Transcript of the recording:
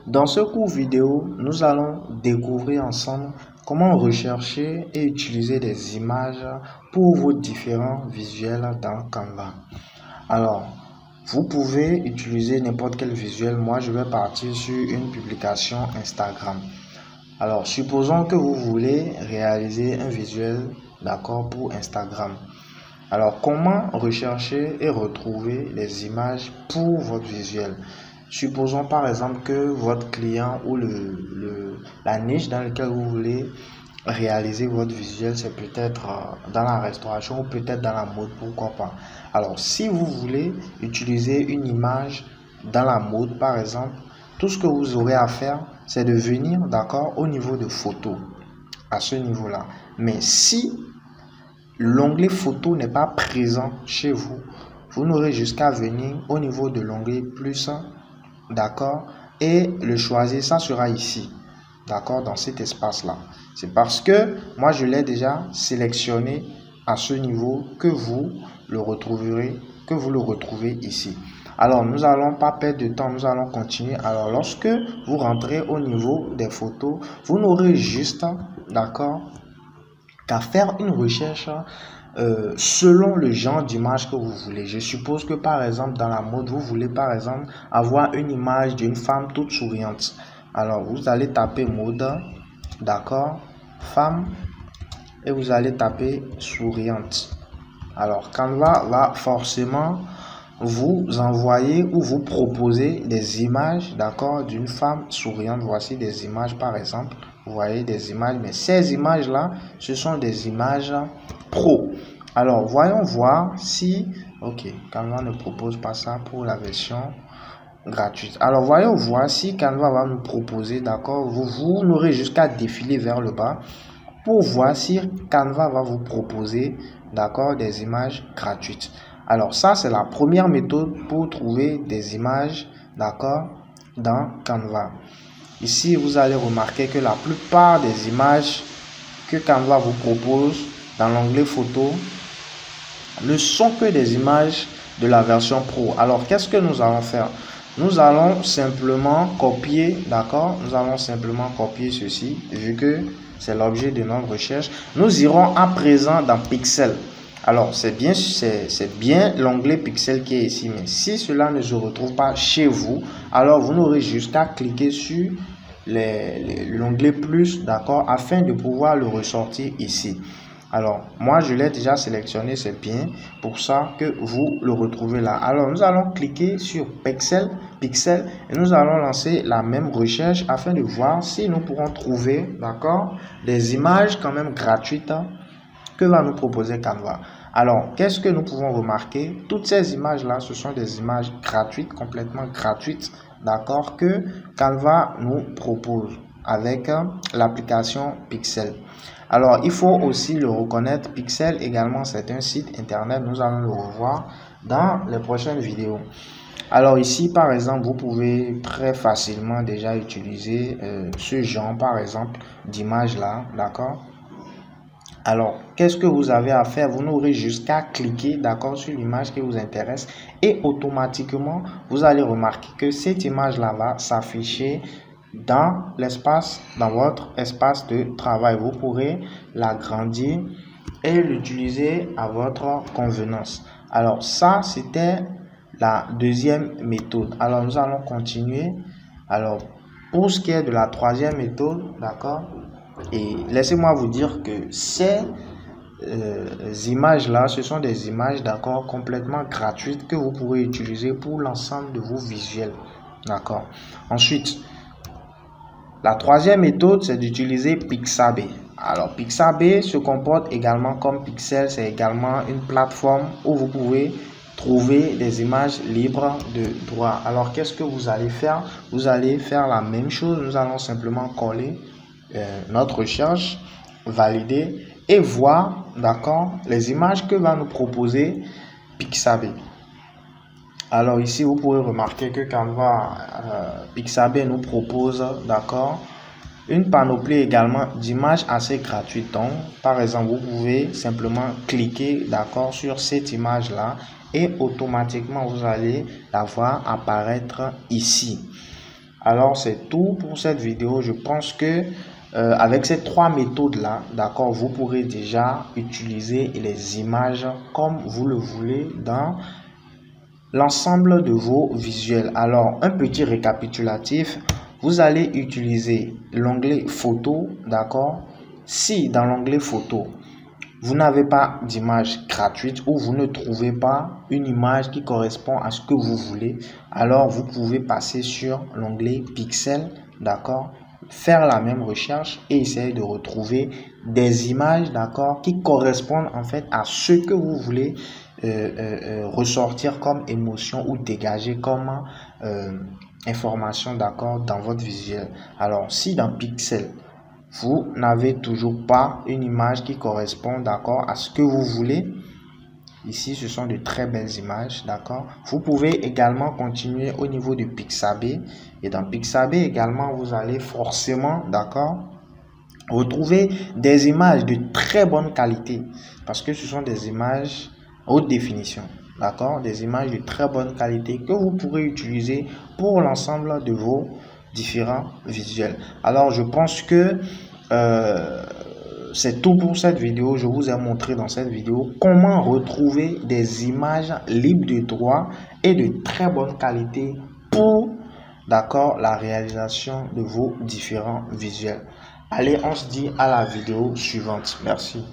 Dans ce cours vidéo, nous allons découvrir ensemble comment rechercher et utiliser des images pour vos différents visuels dans Canva. Alors, vous pouvez utiliser n'importe quel visuel. Moi, je vais partir sur une publication Instagram. Alors, supposons que vous voulez réaliser un visuel, d'accord, pour Instagram. Alors, comment rechercher et retrouver les images pour votre visuel? Supposons par exemple que votre client ou la niche dans laquelle vous voulez réaliser votre visuel, c'est peut-être dans la restauration ou peut-être dans la mode, pourquoi pas. Alors, si vous voulez utiliser une image dans la mode, par exemple, tout ce que vous aurez à faire, c'est de venir, d'accord, au niveau de photos, à ce niveau-là. Mais si l'onglet photo n'est pas présent chez vous, vous n'aurez jusqu'à venir au niveau de l'onglet plus, d'accord, et le choisir. Ça sera ici, d'accord, dans cet espace là. C'est parce que moi je l'ai déjà sélectionné à ce niveau que vous le retrouverez ici. Alors nous allons pas perdre de temps, nous allons continuer. Alors lorsque vous rentrez au niveau des photos, vous n'aurez juste, d'accord, qu'à faire une recherche selon le genre d'image que vous voulez. Je suppose que par exemple dans la mode, vous voulez par exemple avoir une image d'une femme toute souriante. Alors vous allez taper mode, d'accord, femme, et vous allez taper souriante. Alors Canva va forcément vous envoyer ou vous proposer des images, d'accord, d'une femme souriante. Voici des images par exemple. Vous voyez des images, mais ces images là, ce sont des images pro. Alors voyons voir si, ok, Canva ne propose pas ça pour la version gratuite. Alors voyons voir si Canva va nous proposer, d'accord, vous n'aurez jusqu'à défiler vers le bas pour voir si Canva va vous proposer, d'accord, des images gratuites. Alors ça, c'est la première méthode pour trouver des images, d'accord, dans Canva. Ici, vous allez remarquer que la plupart des images que Canva vous propose dans l'onglet photo ne sont que des images de la version pro. Alors, qu'est-ce que nous allons faire? Nous allons simplement copier, d'accord? Nous allons simplement copier ceci, vu que c'est l'objet de notre recherche. Nous irons à présent dans Pixel. Alors, c'est bien l'onglet Pixel qui est ici. Mais si cela ne se retrouve pas chez vous, alors vous n'aurez juste qu'à cliquer sur l'onglet plus, d'accord, afin de pouvoir le ressortir ici. Alors, moi, je l'ai déjà sélectionné, c'est bien pour ça que vous le retrouvez là. Alors, nous allons cliquer sur Pixel et nous allons lancer la même recherche afin de voir si nous pourrons trouver, d'accord, des images quand même gratuites que va nous proposer Canva. Alors, qu'est-ce que nous pouvons remarquer? Toutes ces images-là, ce sont des images gratuites, complètement gratuites, d'accord, que Canva nous propose avec l'application Pixel. Alors, il faut aussi le reconnaître, Pixel également, c'est un site internet. Nous allons le revoir dans les prochaines vidéos. Alors ici, par exemple, vous pouvez très facilement déjà utiliser ce genre, par exemple, d'image là, d'accord? Alors, qu'est-ce que vous avez à faire? Vous n'aurez juste qu'à cliquer, d'accord, sur l'image qui vous intéresse et automatiquement, vous allez remarquer que cette image-là va s'afficher dans votre espace de travail. Vous pourrez l'agrandir et l'utiliser à votre convenance. Alors, ça, c'était la deuxième méthode. Alors, nous allons continuer. Alors, pour ce qui est de la troisième méthode, d'accord, et laissez-moi vous dire que ces images-là, ce sont des images, d'accord, complètement gratuites que vous pourrez utiliser pour l'ensemble de vos visuels, d'accord. Ensuite, la troisième méthode, c'est d'utiliser Pixabay. Alors, Pixabay se comporte également comme Pixel, c'est également une plateforme où vous pouvez trouver des images libres de droit. Alors, qu'est-ce que vous allez faire? Vous allez faire la même chose. Nous allons simplement coller notre recherche, valider et voir, d'accord, les images que va nous proposer Pixabay. Alors ici, vous pouvez remarquer que Canva, Pixabay nous propose, d'accord, une panoplie également d'images assez gratuites. Donc, par exemple, vous pouvez simplement cliquer, d'accord, sur cette image-là et automatiquement, vous allez la voir apparaître ici. Alors, c'est tout pour cette vidéo. Je pense que avec ces 3 méthodes-là, d'accord, vous pourrez déjà utiliser les images comme vous le voulez dans l'ensemble de vos visuels. Alors, un petit récapitulatif, vous allez utiliser l'onglet photo, d'accord. Si dans l'onglet photo, vous n'avez pas d'image gratuite ou vous ne trouvez pas une image qui correspond à ce que vous voulez, alors vous pouvez passer sur l'onglet pixel, d'accord, faire la même recherche et essayer de retrouver des images, d'accord, qui correspondent en fait à ce que vous voulez ressortir comme émotion ou dégager comme information, d'accord, dans votre visuel. Alors, si dans pixel, vous n'avez toujours pas une image qui correspond, d'accord, à ce que vous voulez, ici ce sont de très belles images, d'accord. Vous pouvez également continuer au niveau de Pixabay, et dans Pixabay également vous allez forcément, d'accord, retrouver des images de très bonne qualité, parce que ce sont des images haute définition, d'accord, des images de très bonne qualité que vous pourrez utiliser pour l'ensemble de vos différents visuels. Alors je pense que c'est tout pour cette vidéo. Je vous ai montré dans cette vidéo comment retrouver des images libres de droit et de très bonne qualité pour, d'accord, la réalisation de vos différents visuels. Allez, on se dit à la vidéo suivante. Merci.